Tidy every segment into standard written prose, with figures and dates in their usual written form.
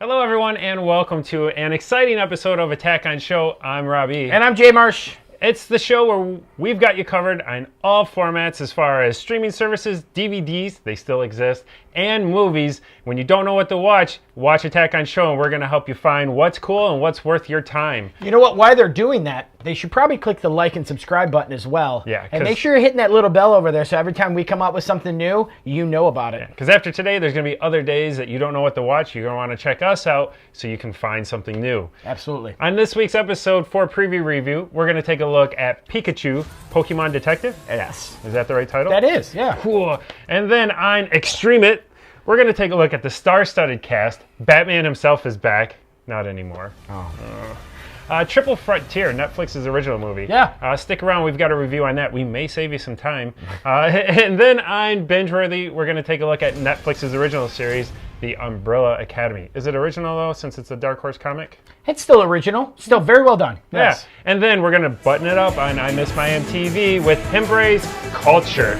Hello, everyone, and welcome to an exciting episode of Attack on Show. I'm Robbie. And I'm Jay Marsh. It's the show where we've got you covered on all formats as far as streaming services, DVDs, they still exist, and movies. When you don't know what to watch, watch Attack on Show, and we're going to help you find what's cool and what's worth your time. You know what? While they're doing that, they should probably click the like and subscribe button as well. Yeah. And make sure you're hitting that little bell over there so every time we come out with something new, you know about it. Because after today, there's going to be other days that you don't know what to watch. You're going to want to check us out so you can find something new. Absolutely. On this week's episode for preview review, we're going to take a look at Pikachu, Pokemon Detective. Yes. Is that the right title? That is, yeah. Cool. And then on X-Treme, we're going to take a look at the star-studded cast. Batman himself is back. Not anymore. Triple Frontier, Netflix's original movie. Yeah. Stick around. We've got a review on that. We may save you some time. And then on Binge-worthy, we're going to take a look at Netflix's original series, The Umbrella Academy. Is it original, though, since it's a Dark Horse comic? It's still original. Still very well done. Yes. Yeah. And then we're going to button it up on I Miss My MTV with Hembree's Culture.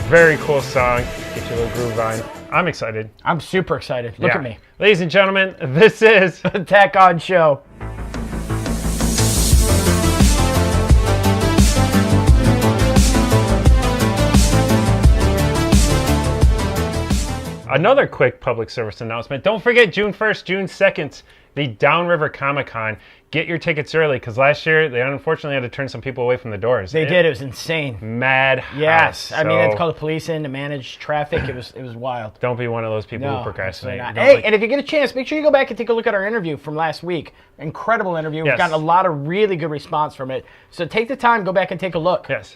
Very cool song. Get your little groove on. I'm excited. I'm super excited. Look at me. Ladies and gentlemen, this is Attack on Show. another quick public service announcement. Don't forget June 1st, June 2nd, the Downriver Comic Con. Get your tickets early because last year they unfortunately had to turn some people away from the doors. They did. It was insane. Mad. Yes. I mean, So it's called the police in to manage traffic. It was wild. don't be one of those people who procrastinate. Hey, and if you get a chance, make sure you go back and take a look at our interview from last week. Incredible interview. We've gotten a lot of really good response from it. So take the time, go back and take a look. Yes.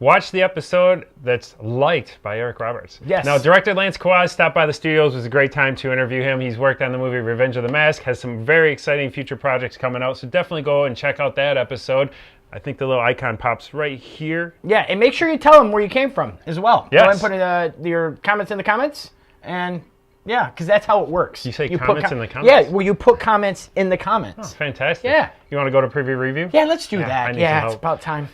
Watch the episode that's Light by Eric Roberts. Yes. Now, director Lance Kawaz stopped by the studios. It was a great time to interview him. He's worked on the movie Revenge of the Mask, has some very exciting future projects coming out, so definitely go and check out that episode. I think the little icon pops right here. Yeah, and make sure you tell them where you came from as well. Yes. Go ahead and put your comments in the comments, and yeah, because that's how it works. You say comments in the comments? Yeah, well, you put comments in the comments. Oh, fantastic. Yeah. You want to go to preview review? Yeah, let's do I that. need Yeah, some it's help. about time.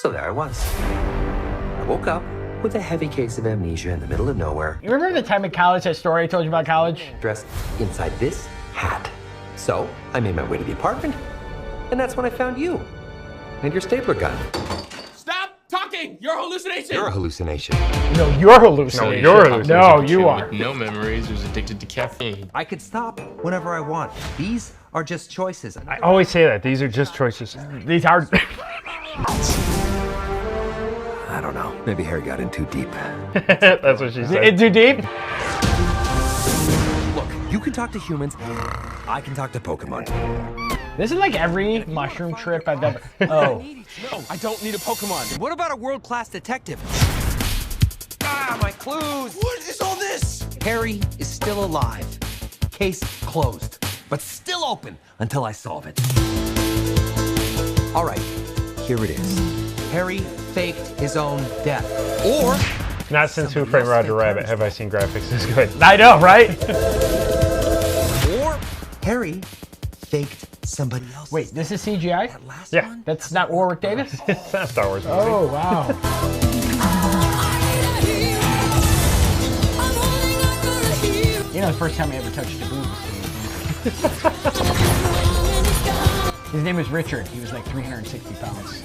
So there I was. I woke up with a heavy case of amnesia in the middle of nowhere, You remember the time in college, that story I told you about college? dressed inside this hat. So I made my way to the apartment, and that's when I found you and your stapler gun. Stop talking! You're a hallucination! You're a hallucination. No, you're hallucinating. No, you're hallucinating. No, you are. No memories, who's addicted to caffeine. I could stop whenever I want. These are just choices. I always say that. These are just choices. These are... I don't know. Maybe Harry got in too deep. That's what she said. It's too deep? Look, you can talk to humans. I can talk to Pokemon. This is like every mushroom trip I've ever... Oh. No, I don't need a Pokemon. What about a world-class detective? Ah, my clues! What is all this? Harry is still alive. Case closed, but still open until I solve it. All right, here it is. Harry faked his own death. Or Not since Who Framed Roger Rabbit have I seen graphics this good. I know, right? Or Harry faked somebody else. Wait, this is CGI? Last Yeah. one? That's not Warwick Davis? It's not a Star Wars movie. Oh, wow. You know, the first time I ever touched a boob. His name was Richard. He was like 360 pounds.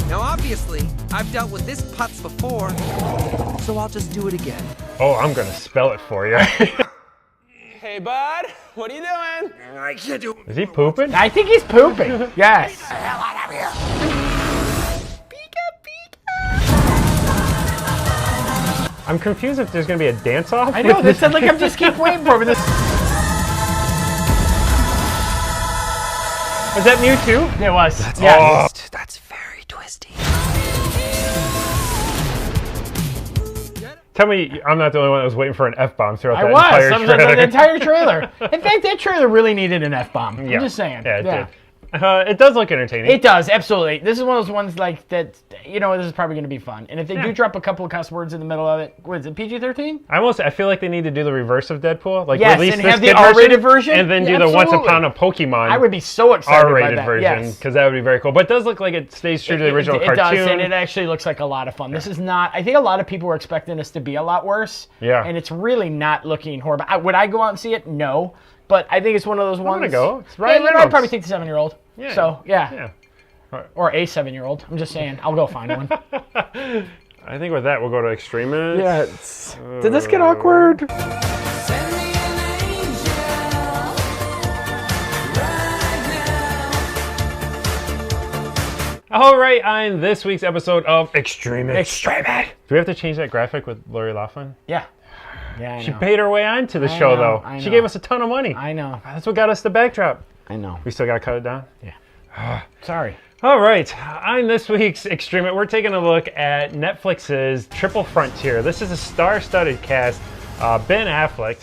Now, obviously, I've dealt with this putz before, so I'll just do it again. Oh, I'm going to spell it for you. Hey, bud, what are you doing? I can't do Is he pooping? I think he's pooping. Yes. I'm confused if there's going to be a dance-off. I know, this sounds like I'm just keep waiting for him. This... Is that Mewtwo? It was. That's Yeah. That's very twisty. Tell me I'm not the only one that was waiting for an F-bomb throughout I that entire was. trailer. The entire trailer. In fact, that trailer really needed an F-bomb. Yeah. I'm just saying. Yeah, it did. It does look entertaining. It does, absolutely. This is one of those ones like that, this is probably going to be fun. And if they do drop a couple of cuss words in the middle of it, what is it, PG-13? I feel like they need to do the reverse of Deadpool. Like yes, release and this have the R-rated version. And then do the Once Upon a Pokemon I would be so excited R-rated by that. version, because that would be very cool. But it does look like it stays true to the original cartoon. It does, and it actually looks like a lot of fun. This is not, I think a lot of people were expecting this to be a lot worse. Yeah. And it's really not looking horrible. Would I go out and see it? No. But I think it's one of those ones. I'm going to go. It's Ryan Reynolds. I'd probably take the 7-year-old. Yeah. So, yeah. Yeah. Or a 7-year-old. I'm just saying. I'll go find one. I think with that, we'll go to Extremist. Yeah. Did this get awkward? All right, on this week's episode of Extremist. Extremist. Do we have to change that graphic with Lori Loughlin? Yeah. Yeah, I know. She paid her way onto the show, though. I know. She gave us a ton of money. I know. That's what got us the backdrop. I know. We still got to cut it down? Yeah. Sorry. All right, on this week's Extremist, we're taking a look at Netflix's Triple Frontier. This is a star-studded cast. Ben Affleck,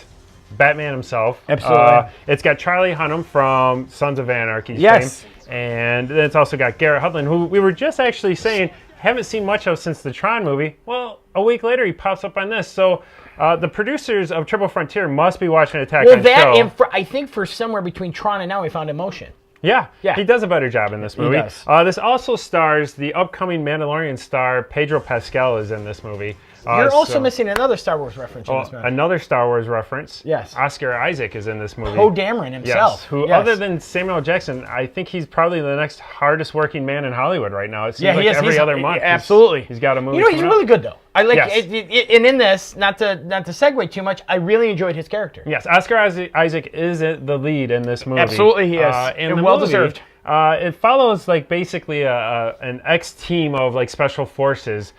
Batman himself. Absolutely. It's got Charlie Hunnam from Sons of Anarchy Yes. fame. And then it's also got Garrett Hedlund, who we were just actually saying haven't seen much of since the Tron movie. Well, a week later, he pops up on this. So the producers of Triple Frontier must be watching Attack on Show. And I think for somewhere between Tron and now, we found Emotion. Yeah, Yeah. he does a better job in this movie. He does. This also stars the upcoming Mandalorian star Pedro Pascal is in this movie. You're also missing another Star Wars reference in this movie. Another Star Wars reference. Yes. Oscar Isaac is in this movie. Poe Dameron himself. Yes, who other than Samuel L. Jackson, I think he's probably the next hardest working man in Hollywood right now. It seems like every other month. Absolutely. He's got a movie. He's really good though. I like Yes. and in this, not to segue too much, I really enjoyed his character. Yes, Oscar Isaac is the lead in this movie. Absolutely he is. And well deserved. It follows like basically an X-Team of like special forces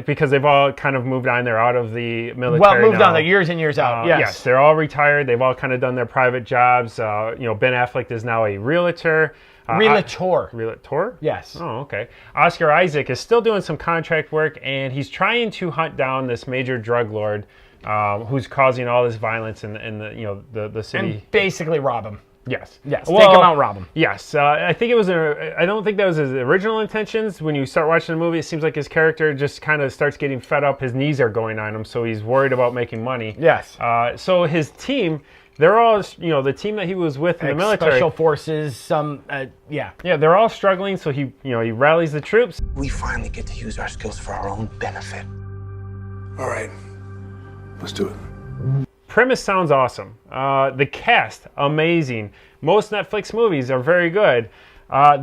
because they've all kind of moved on. They're out of the military. Well, moved now. on. They're years and years out. Yes, they're all retired. They've all kind of done their private jobs. Ben Affleck is now a realtor. Realtor? Yes. Oh, okay. Oscar Isaac is still doing some contract work, and he's trying to hunt down this major drug lord who's causing all this violence in the city. And basically rob him. Yes. Yes. Take him out and rob him. Yes. I think it was. I don't think that was his original intentions. When you start watching the movie, it seems like his character just kind of starts getting fed up. His knees are going on him, so he's worried about making money. Yes. So his team, they're all, the team that he was with in the military. Special forces. Yeah, they're all struggling. So he rallies the troops. We finally get to use our skills for our own benefit. All right, let's do it. Premise sounds awesome. The cast, amazing. Most Netflix movies are very good.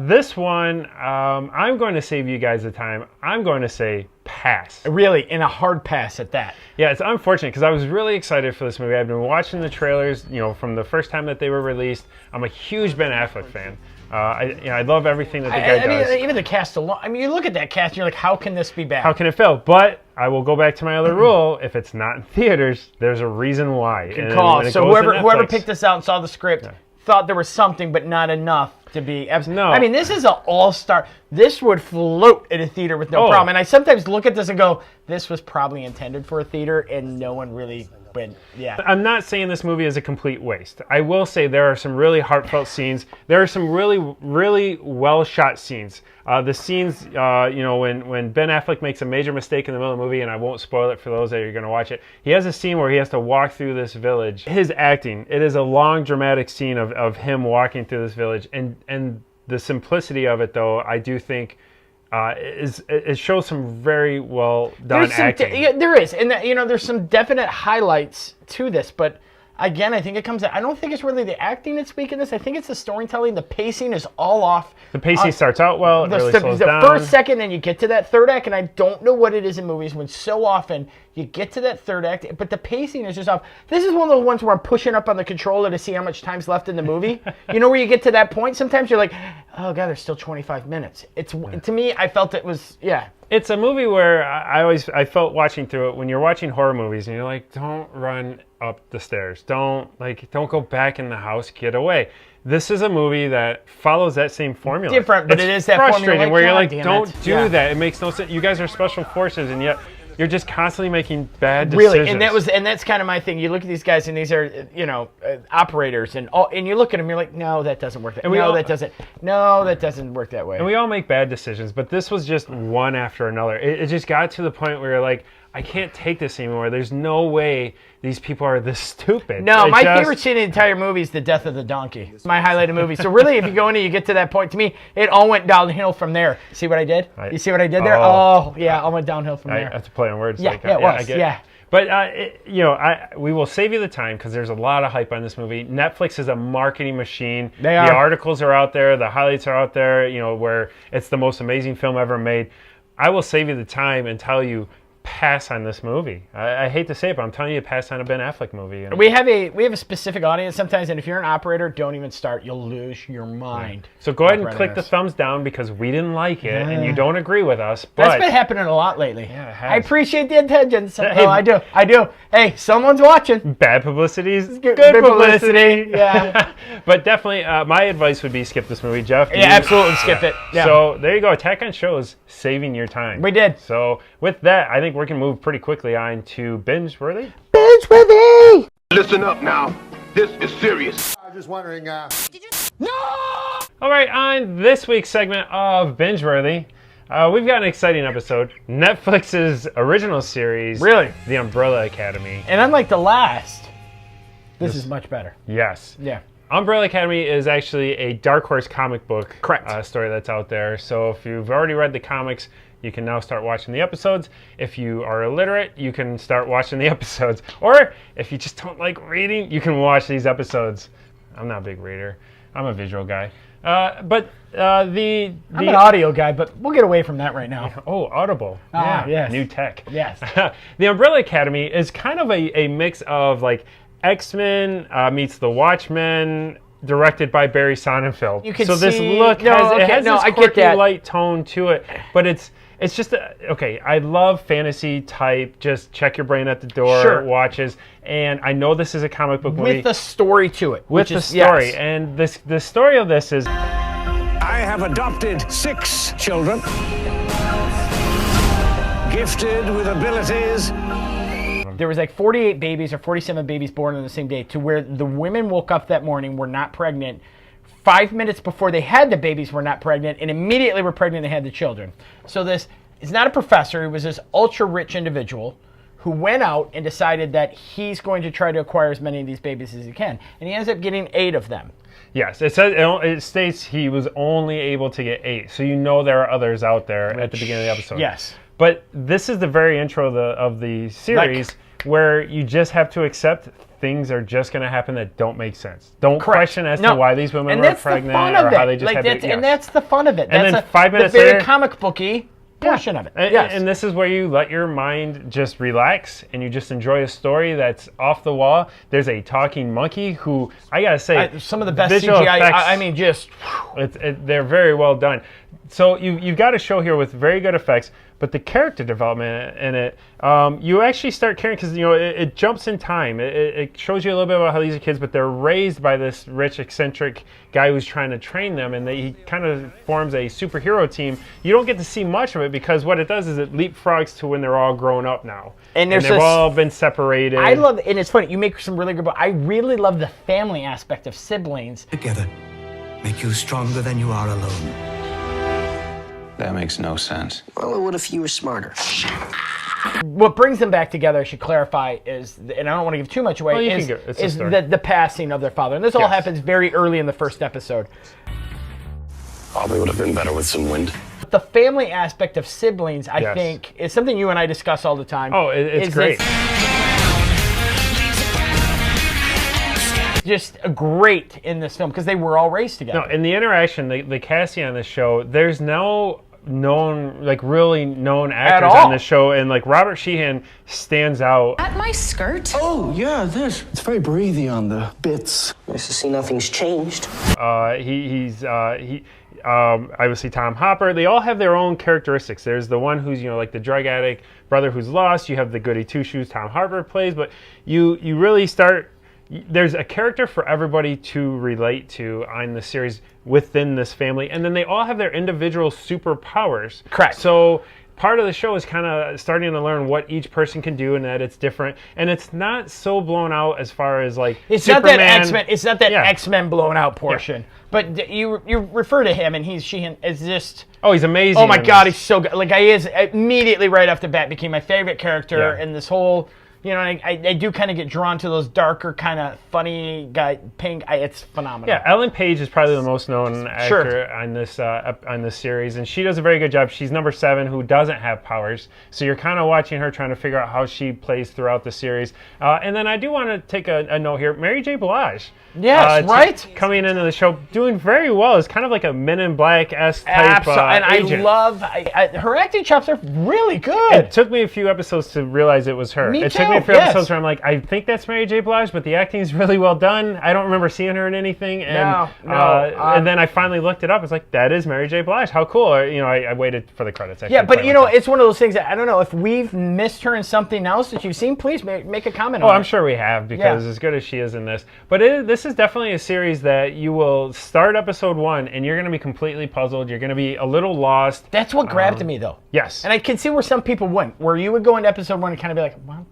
This one, I'm going to save you guys the time. I'm going to say pass. Really, and a hard pass at that. Yeah, it's unfortunate because I was really excited for this movie. I've been watching the trailers, from the first time that they were released. I'm a huge Ben Affleck fan. I love everything that the guy does. I mean, even the cast alone. I mean, you look at that cast and you're like, how can this be bad? How can it fail? But I will go back to my other rule. If it's not in theaters, there's a reason why. Good call. So whoever picked this out and saw the script thought there was something, but not enough to be. No. I mean, this is an all-star. This would float in a theater with no problem. And I sometimes look at this and go, this was probably intended for a theater, and no one really went. Yeah. I'm not saying this movie is a complete waste. I will say there are some really heartfelt scenes. There are some really, really well-shot scenes. The scenes, when Ben Affleck makes a major mistake in the middle of the movie, and I won't spoil it for those that are going to watch it, he has a scene where he has to walk through this village. His acting, it is a long, dramatic scene of him walking through this village, and the simplicity of it, though, I do think it shows some very well done acting. There is, and there's some definite highlights to this, but again, I think it comes. I don't think it's really the acting that's weak in this. I think it's the storytelling. The pacing is all off. The pacing starts out well. It really slows down. The first second, and you get to that third act, and I don't know what it is in movies when so often you get to that third act, but the pacing is just off. This is one of those ones where I'm pushing up on the controller to see how much time's left in the movie. Where you get to that point, sometimes you're like, oh god, there's still 25 minutes. To me, I felt it was It's a movie where I felt watching through it when you're watching horror movies and you're like, don't run up the stairs. Don't go back in the house. Get away. This is a movie that follows that same formula. Different, but it is that frustrating formula. Where you're like, don't do that. It makes no sense. You guys are special forces, and yet, you're just constantly making bad decisions. Really, and that's kind of my thing. You look at these guys, and these are operators, and you look at them, you're like, no, that doesn't work. That doesn't work that way. And we all make bad decisions, but this was just one after another. It just got to the point where you're like, I can't take this anymore. There's no way these people are this stupid. No, my favorite scene in the entire movie is the death of the donkey. My highlighted movie. So really, if you go in and you get to that point, to me, it all went downhill from there. See what I did? You see what I did there? Oh, yeah, all went downhill from there. I have to play on words. Yeah, it was. Yeah. But we will save you the time because there's a lot of hype on this movie. Netflix is a marketing machine. They are. The articles are out there. The highlights are out there. Where it's the most amazing film ever made. I will save you the time and tell you, pass on this movie. I hate to say it, but I'm telling you, pass on a Ben Affleck movie. We have a specific audience sometimes, and if you're an operator, don't even start. You'll lose your mind. So go ahead and click the thumbs down because we didn't like it, and you don't agree with us. But that's been happening a lot lately. Yeah, it has. I appreciate the attention. I do. Hey, someone's watching. Bad publicity is good publicity. Yeah. But definitely, my advice would be skip this movie, Jeff. Yeah, absolutely skip it. Yeah. So there you go. Attack on Shows, saving your time. We did. So with that, I think we can move pretty quickly on to Binge Worthy. Binge Worthy! Listen up now. This is serious. I was just wondering, No! All right, on this week's segment of Binge Worthy, we've got an exciting episode. Netflix's original series, Really? The Umbrella Academy. And unlike the last, this is much better. Yes. Yeah. Umbrella Academy is actually a Dark Horse comic book Correct. Story that's out there. So if you've already read the comics, you can now start watching the episodes. If you are illiterate, you can start watching the episodes. Or if you just don't like reading, you can watch these episodes. I'm not a big reader. I'm a visual guy. I'm an audio guy, but we'll get away from that right now. Oh, Audible. Yes. New tech. Yes. The Umbrella Academy is kind of a mix of like X-Men meets The Watchmen, directed by Barry Sonnenfeld. You can so this see, look has this I quirky get that. light tone to it, but it's just okay. I love fantasy type. Just check your brain at the door. Sure. Watches, and I know this is a comic book movie With a story to it. with the story, and the story of this is I have adopted 6 children, gifted with abilities. There was like 48 babies or 47 babies born on the same day, to where the women woke up that morning, were not pregnant. 5 minutes before they had the babies, were not pregnant, and immediately were pregnant and had the children. So this is not a professor. He was this ultra-rich individual who went out and decided that he's going to try to acquire as many of these babies as he can. And he ends up getting 8 of them. yes. It states he was only able to get 8, so there are others out there at the beginning of the episode. Yes. But this is the very intro of the series where you just have to accept things are just going to happen that don't make sense. Don't question as to why these women were pregnant or how they just had to. And that's the fun of it. And that's then 5 minutes the very later, comic booky portion of it. And this is where you let your mind just relax and you just enjoy a story that's off the wall. There's a talking monkey who, I gotta say, some of the best visual CGI. effects, I mean, just they're very well done. So you've got a show here with very good effects, but the character development in it, you actually start caring because it jumps in time. It shows you a little bit about how these are kids, but they're raised by this rich, eccentric guy who's trying to train them, and he kind of forms a superhero team. You don't get to see much of it because what it does is it leapfrogs to when they're all grown up now, and they've all been separated. I love, and it's funny. You make some really good, but I really love the family aspect of siblings. Together, make you stronger than you are alone. That makes no sense. Well, what if you were smarter? What brings them back together, I should clarify, is, and I don't want to give too much away, is the passing of their father. And this all happens very early in the first episode. Probably would have been better with some wind. The family aspect of siblings, I think, is something you and I discuss all the time. Oh, it's great. Just great in this film because they were all raised together. No, in the interaction, the casting on this show, there's no really known actors on this show, and Robert Sheehan stands out. At my skirt? oh yeah, this. It's very breathy on the bits. Nice to see nothing's changed. He's obviously Tom Hopper. They all have their own characteristics. There's the one who's like the drug addict brother who's lost. You have the goody two shoes Tom Hopper plays, but you really start. There's a character for everybody to relate to on the series within this family, and then they all have their individual superpowers. Correct. So part of the show is kind of starting to learn what each person can do and that it's different. And it's not so blown out as far as like it's Superman. not that X-Men. It's not that X-Men blown out portion. Yeah. But you refer to him and she is just. Oh, he's amazing. Oh my God, he's so good. Like he is immediately right off the bat became my favorite character in this whole. You know, I do kind of get drawn to those darker, kind of funny guy, pink. It's phenomenal. Yeah, Ellen Page is probably the most known actor on this series, and she does a very good job. She's number 7, who doesn't have powers, so you're kind of watching her trying to figure out how she plays throughout the series. And then I do want to take a note here. Mary J. Blige. Yes, right? Coming into the show, doing very well. It's kind of like a Men in Black-esque type and agent. I love her acting chops are really good. It took me a few episodes to realize it was her. Me It too. took me a few episodes where I'm like, I think that's Mary J. Blige, but the acting's really well done. I don't remember seeing her in anything. And, and then I finally looked it up. It's like, that is Mary J. Blige. How cool. I waited for the credits. Yeah, but it's one of those things that I don't know if we've missed her in something else that you've seen. Please make a comment on it. I'm sure we have, because as good as she is in this. But this is definitely a series that you will start episode 1 and you're going to be completely puzzled. You're going to be a little lost. That's what grabbed me, though. Yes. And I can see where some people wouldn't, where you would go into episode 1 and kind of be like, well,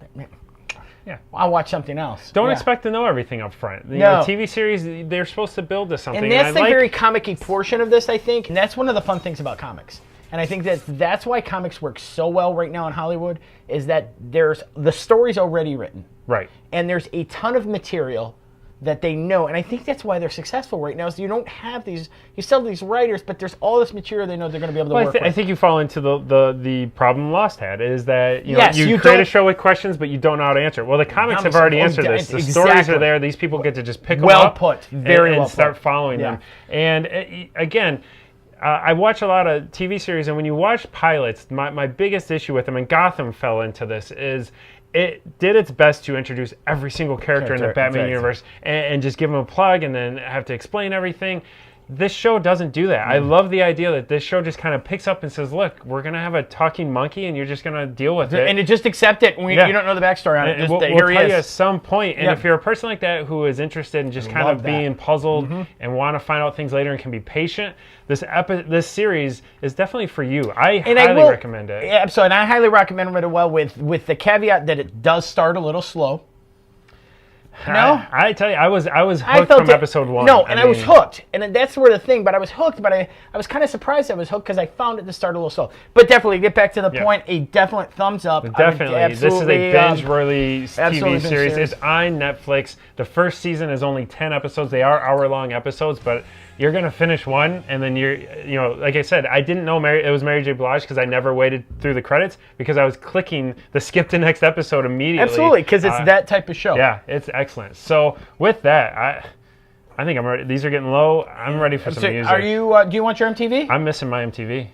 I'll watch something else. Don't expect to know everything up front. You know, TV series, they're supposed to build to something. And that's the very comic-y portion of this, I think. And that's one of the fun things about comics. And I think that's why comics work so well right now in Hollywood, is that the story's already written. Right. And there's a ton of material that they know, and I think that's why they're successful right now. Is you don't have you still have these writers, but there's all this material they know they're going to be able to work with. I think you fall into the problem Lost had, is that you create a show with questions, but you don't know how to answer it. Well, the comics have already answered this. The stories are there. These people get to just pick them up and start following them. And again, I watch a lot of TV series, and when you watch pilots, my biggest issue with them, and Gotham fell into this, is it did its best to introduce every single character in the Batman universe and just give them a plug and then have to explain everything. This show doesn't do that. I love the idea that this show just kind of picks up and says, look, we're going to have a talking monkey and you're just going to deal with it. And you just accept it when you don't know the backstory on it. We'll tell you at some point. And if you're a person like that who is interested in just kind of being puzzled and want to find out things later and can be patient, this series is definitely for you. I highly recommend it. Yeah, absolutely. And I highly recommend it with the caveat that it does start a little slow. No, I tell you, I was hooked from episode 1. No, I was hooked, and that's where the thing. But I was hooked, but I was kind of surprised I was hooked because I found it to start a little slow. But definitely, get back to the point. A definite thumbs up. Definitely, this is a binge-worthy TV series. It's on Netflix. The first season is only 10 episodes. They are hour-long episodes, but you're gonna finish one, and then like I said, I didn't know it was Mary J. Blige because I never waited through the credits because I was clicking the skip to next episode immediately. Absolutely, because it's that type of show. Yeah, it's excellent. So with that, I think I'm ready. These are getting low. I'm ready for some music. Are you? Do you want your MTV? I'm missing my MTV.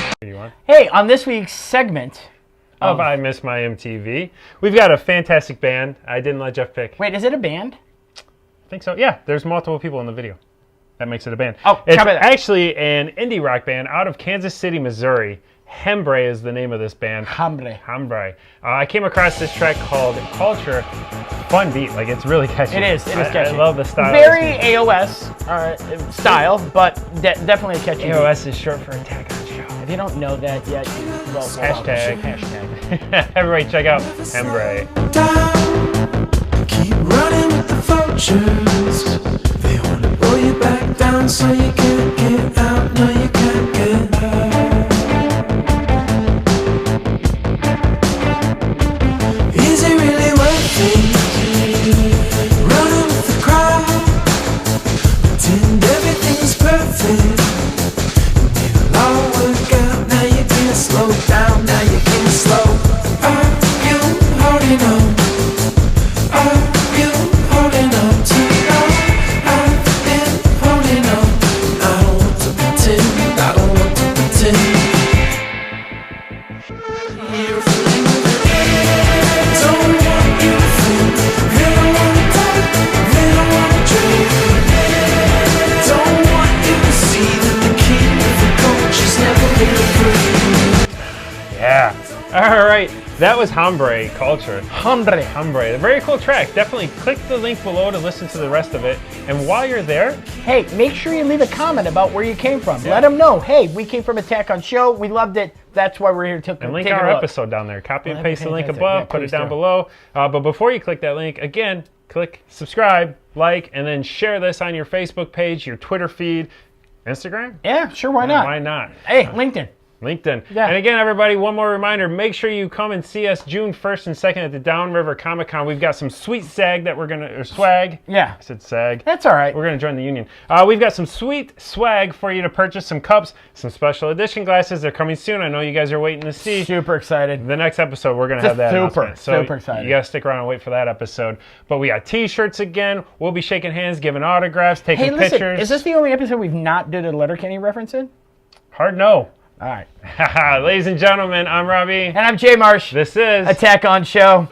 What do you want? Hey, on this week's segment. I Miss My MTV. We've got a fantastic band. I didn't let Jeff pick. Wait, is it a band? I think so. Yeah, there's multiple people in the video. That makes it a band. Oh, it's actually an indie rock band out of Kansas City, Missouri. Hembree is the name of this band. Hembree. I came across this track called Culture. Fun beat. Like, it's really catchy. It is catchy. I love the style. Very AOS style, but definitely a catchy AOS is short for Attack on Show. If you don't know that yet, hashtag. Everybody check out Hembree. Keep running with the vultures. They want to pull you back down so you can't get out. No, you can't get out. Is it really worth it? Running with the crowd. Pretend everything's perfect. It'll all work out. Now you can't slow down. Now you can't slow. Are you holding on? Are you holding on to love? I've been holding on. That was Hembree Culture. Hembree. Hembree. A very cool track. Definitely click the link below to listen to the rest of it. And while you're there, hey, make sure you leave a comment about where you came from. Let them know, hey, we came from Attack on Show. We loved it. That's why we're here to and link our episode down there. Copy and paste the link above, put it down below. But before you click that link, again, click subscribe, like, and then share this on your Facebook page, your Twitter feed, Instagram? Yeah, sure, why not? Why not? Hey, LinkedIn. LinkedIn. Yeah. And again, everybody, one more reminder, make sure you come and see us June 1st and 2nd at the Downriver Comic Con. We've got some sweet swag that we're going to, or swag. Yeah. I said sag. That's all right. We're going to join the union. We've got some sweet swag for you to purchase, some cups, some special edition glasses. They're coming soon. I know you guys are waiting to see. Super excited. The next episode, we're going to have that announcement. So super excited. You got to stick around and wait for that episode. But we got t-shirts again. We'll be shaking hands, giving autographs, taking pictures. Is this the only episode we've not did a Letterkenny reference in? Hard no. All right. Ladies and gentlemen, I'm Robbie. And I'm Jay Marsh. This is Attack on Show.